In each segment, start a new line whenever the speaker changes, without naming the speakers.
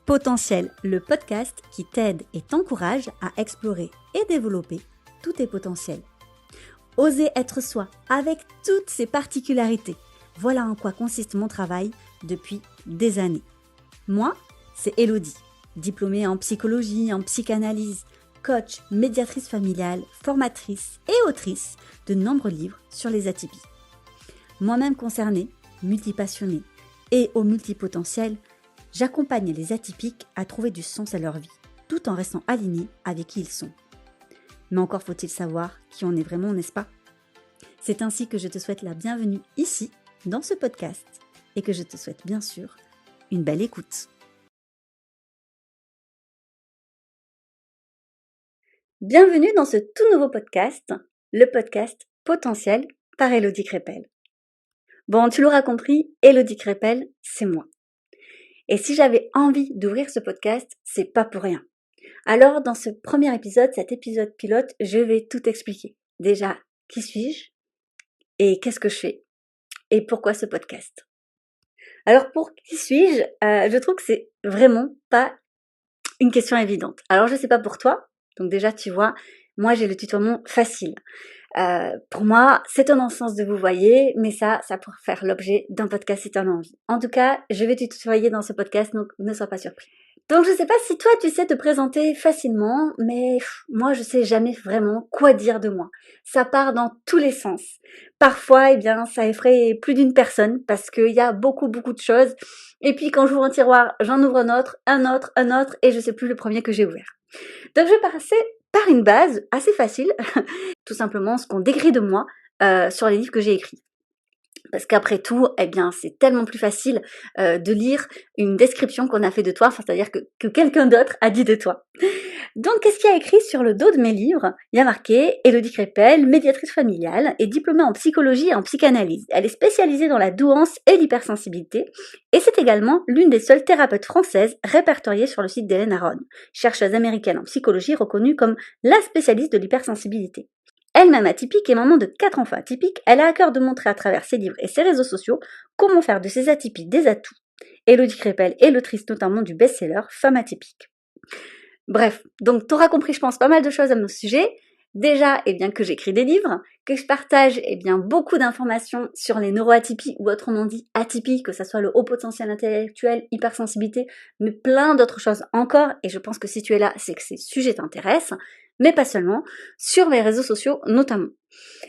Potentiel, le podcast qui t'aide et t'encourage à explorer et développer tous tes potentiels. Oser être soi avec toutes ses particularités. Voilà en quoi consiste mon travail depuis des années. Moi, c'est Elodie, diplômée en psychologie, en psychanalyse, coach, médiatrice familiale, formatrice et autrice de nombreux livres sur les atypies. Moi-même concernée, multipassionnée et au multipotentiel, j'accompagne les atypiques à trouver du sens à leur vie, tout en restant alignés avec qui ils sont. Mais encore faut-il savoir qui on est vraiment, n'est-ce pas ? C'est ainsi que je te souhaite la bienvenue ici, dans ce podcast, et que je te souhaite bien sûr une belle écoute. Bienvenue dans ce tout nouveau podcast, le podcast Potentiel par Elodie Crépel. Bon, tu l'auras compris, Elodie Crépel, c'est moi. Et si j'avais envie d'ouvrir ce podcast, c'est pas pour rien. Alors, dans ce premier épisode, cet épisode pilote, je vais tout expliquer. Déjà, qui suis-je ? Et qu'est-ce que je fais ? Et pourquoi ce podcast ? Alors, pour qui suis-je ? Je trouve que c'est vraiment pas une question évidente. Alors, je sais pas pour toi. Donc déjà, tu vois, moi, j'ai le tutoiement facile. Pour moi, c'est un non-sens de vous voyez, mais ça pourrait faire l'objet d'un podcast si tu en as envie. En tout cas, je vais te tutoyer dans ce podcast, donc ne sois pas surpris. Donc je sais pas si toi tu sais te présenter facilement, mais moi je sais jamais vraiment quoi dire de moi. Ça part dans tous les sens. Parfois, ça effraie plus d'une personne parce qu'il y a beaucoup de choses. Et puis quand j'ouvre un tiroir, j'en ouvre un autre, et je sais plus le premier que j'ai ouvert. Donc je vais passer par une base assez facile, tout simplement ce qu'on décrit de moi sur les livres que j'ai écrits. Parce qu'après tout, c'est tellement plus facile de lire une description qu'on a fait de toi, enfin, c'est-à-dire que quelqu'un d'autre a dit de toi. Donc, qu'est-ce qu'il y a écrit sur le dos de mes livres ? Il y a marqué « Elodie Crépel, médiatrice familiale et diplômée en psychologie et en psychanalyse. Elle est spécialisée dans la douance et l'hypersensibilité et c'est également l'une des seules thérapeutes françaises répertoriées sur le site d'Hélène Aron, chercheuse américaine en psychologie reconnue comme la spécialiste de l'hypersensibilité. Elle-même atypique et maman de 4 enfants atypiques, elle a à cœur de montrer à travers ses livres et ses réseaux sociaux comment faire de ces atypies des atouts. Elodie Crépel est l'autrice notamment du best-seller Femme atypique. Bref, donc t'auras compris, je pense, pas mal de choses à mon sujet. Déjà, que j'écris des livres, que je partage beaucoup d'informations sur les neuroatypies ou autrement dit atypies, que ce soit le haut potentiel intellectuel, hypersensibilité, mais plein d'autres choses encore. Et je pense que si tu es là, c'est que ces sujets t'intéressent, mais pas seulement, sur mes réseaux sociaux notamment.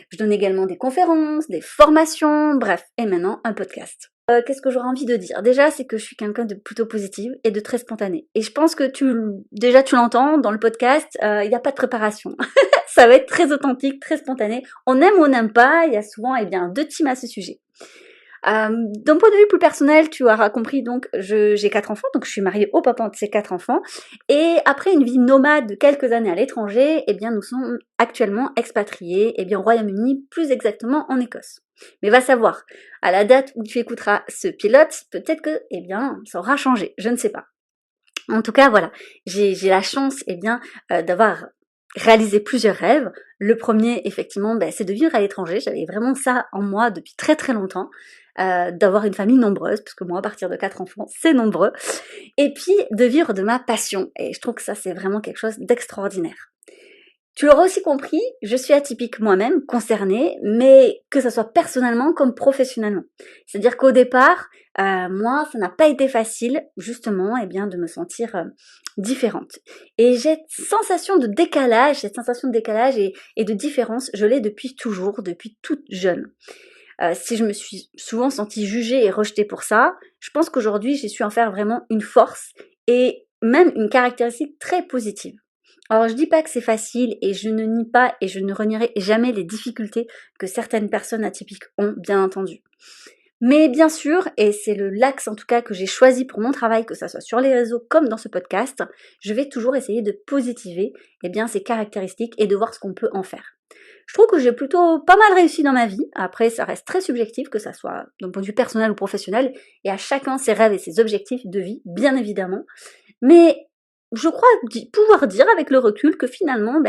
Je donne également des conférences, des formations, bref, et maintenant un podcast. Qu'est-ce que j'aurais envie de dire ? Déjà, c'est que je suis quelqu'un de plutôt positive et de très spontané. Et je pense que tu l'entends dans le podcast, il n'y a pas de préparation. Ça va être très authentique, très spontané. On aime ou on n'aime pas, il y a souvent deux teams à ce sujet. D'un point de vue plus personnel, tu auras compris, donc j'ai 4 enfants, donc je suis mariée au papa de ces 4 enfants, et après une vie nomade de quelques années à l'étranger, nous sommes actuellement expatriés, au Royaume-Uni, plus exactement en Écosse. Mais va savoir, à la date où tu écouteras ce pilote, peut-être que, ça aura changé, je ne sais pas. En tout cas, voilà, j'ai la chance, d'avoir réalisé plusieurs rêves. Le premier, effectivement, c'est de vivre à l'étranger. J'avais vraiment ça en moi depuis très très longtemps, d'avoir une famille nombreuse, parce que moi, à partir de 4 enfants, c'est nombreux. Et puis, de vivre de ma passion. Et je trouve que ça, c'est vraiment quelque chose d'extraordinaire. Tu l'auras aussi compris, je suis atypique moi-même, concernée, mais que ce soit personnellement comme professionnellement. C'est-à-dire qu'au départ, moi, ça n'a pas été facile, justement, de me sentir différente. Et cette sensation de décalage et de différence, je l'ai depuis toujours, depuis toute jeune. Si je me suis souvent sentie jugée et rejetée pour ça, je pense qu'aujourd'hui, j'ai su en faire vraiment une force et même une caractéristique très positive. Alors je dis pas que c'est facile et je ne nie pas et je ne renierai jamais les difficultés que certaines personnes atypiques ont, bien entendu. Mais bien sûr, et c'est l'axe en tout cas que j'ai choisi pour mon travail, que ça soit sur les réseaux comme dans ce podcast, je vais toujours essayer de positiver ces caractéristiques et de voir ce qu'on peut en faire. Je trouve que j'ai plutôt pas mal réussi dans ma vie. Après, ça reste très subjectif, que ça soit d'un point de vue personnel ou professionnel, et à chacun ses rêves et ses objectifs de vie, bien évidemment. Mais je crois pouvoir dire avec le recul que finalement,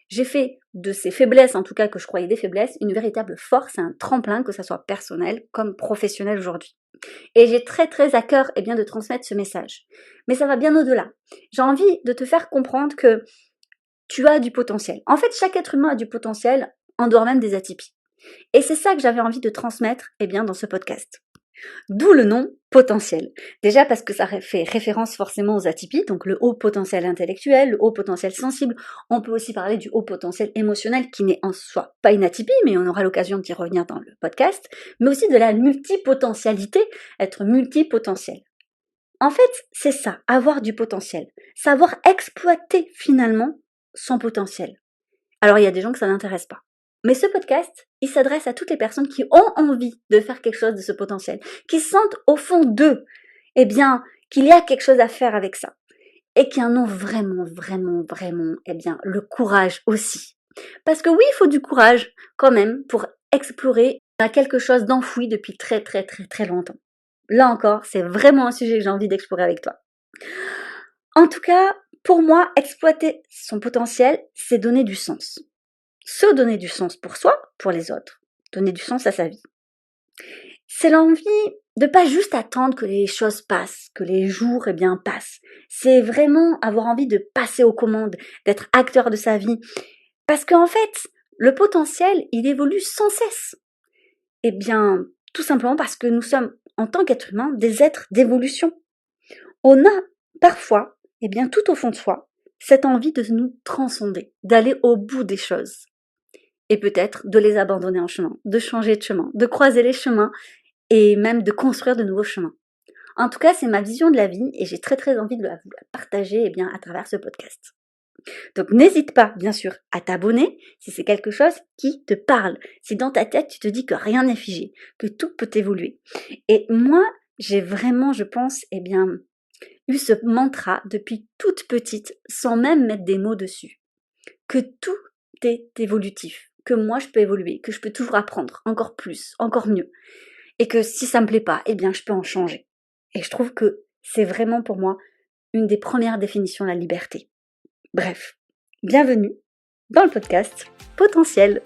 j'ai fait de ces faiblesses, en tout cas que je croyais des faiblesses, une véritable force, un tremplin, que ça soit personnel comme professionnel aujourd'hui. Et j'ai très très à cœur de transmettre ce message. Mais ça va bien au-delà. J'ai envie de te faire comprendre que tu as du potentiel. En fait, chaque être humain a du potentiel, en dehors même des atypies. Et c'est ça que j'avais envie de transmettre dans ce podcast. D'où le nom potentiel. Déjà parce que ça fait référence forcément aux atypies, donc le haut potentiel intellectuel, le haut potentiel sensible. On peut aussi parler du haut potentiel émotionnel qui n'est en soi pas une atypie, mais on aura l'occasion d'y revenir dans le podcast, mais aussi de la multipotentialité, être multipotentiel. En fait, c'est ça, avoir du potentiel. Savoir exploiter finalement son potentiel. Alors il y a des gens que ça n'intéresse pas. Mais ce podcast, il s'adresse à toutes les personnes qui ont envie de faire quelque chose de ce potentiel, qui sentent au fond d'eux, qu'il y a quelque chose à faire avec ça. Et qui en ont vraiment, le courage aussi. Parce que oui, il faut du courage, quand même, pour explorer quelque chose d'enfoui depuis très, très, très, très longtemps. Là encore, c'est vraiment un sujet que j'ai envie d'explorer avec toi. En tout cas, pour moi, exploiter son potentiel, c'est donner du sens. Se donner du sens pour soi, pour les autres. Donner du sens à sa vie. C'est l'envie de pas juste attendre que les choses passent, que les jours passent. C'est vraiment avoir envie de passer aux commandes, d'être acteur de sa vie. Parce qu'en fait, le potentiel, il évolue sans cesse. Tout simplement parce que nous sommes, en tant qu'êtres humains, des êtres d'évolution. On a parfois, tout au fond de soi, cette envie de nous transcender, d'aller au bout des choses. Et peut-être de les abandonner en chemin, de changer de chemin, de croiser les chemins et même de construire de nouveaux chemins. En tout cas, c'est ma vision de la vie et j'ai très très envie de la partager à travers ce podcast. Donc n'hésite pas, bien sûr, à t'abonner si c'est quelque chose qui te parle. Si dans ta tête, tu te dis que rien n'est figé, que tout peut évoluer. Et moi, j'ai vraiment, je pense, eu ce mantra depuis toute petite, sans même mettre des mots dessus. Que tout est évolutif, que moi je peux évoluer, que je peux toujours apprendre, encore plus, encore mieux. Et que si ça me plaît pas, je peux en changer. Et je trouve que c'est vraiment pour moi une des premières définitions de la liberté. Bref, bienvenue dans le podcast Potentiel.